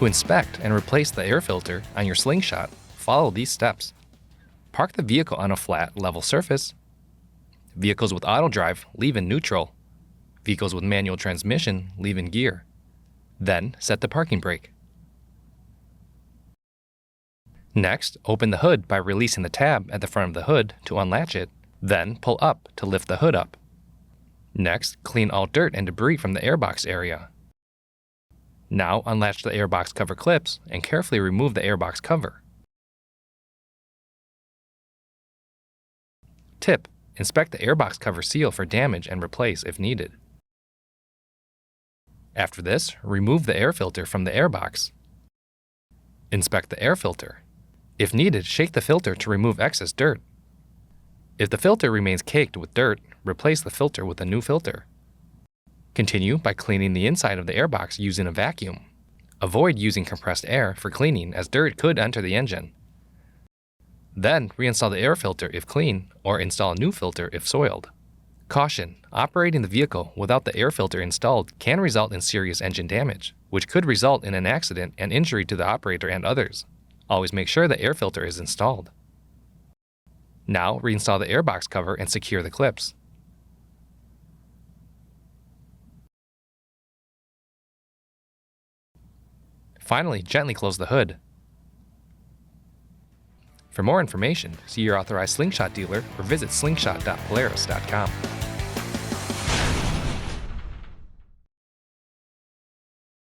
To inspect and replace the air filter on your Slingshot, follow these steps. Park the vehicle on a flat, level surface. Vehicles with AutoDrive leave in neutral. Vehicles with manual transmission leave in gear. Then set the parking brake. Next, open the hood by releasing the tab at the front of the hood to unlatch it, then pull up to lift the hood up. Next, clean all dirt and debris from the airbox area. Now unlatch the airbox cover clips and carefully remove the airbox cover. Tip: inspect the airbox cover seal for damage and replace if needed. After this, remove the air filter from the airbox. Inspect the air filter. If needed, shake the filter to remove excess dirt. If the filter remains caked with dirt, replace the filter with a new filter. Continue by cleaning the inside of the airbox using a vacuum. Avoid using compressed air for cleaning as dirt could enter the engine. Then reinstall the air filter if clean, or install a new filter if soiled. Caution: operating the vehicle without the air filter installed can result in serious engine damage, which could result in an accident and injury to the operator and others. Always make sure the air filter is installed. Now reinstall the airbox cover and secure the clips. Finally, gently close the hood. For more information, see your authorized Slingshot dealer or visit slingshot.polaris.com.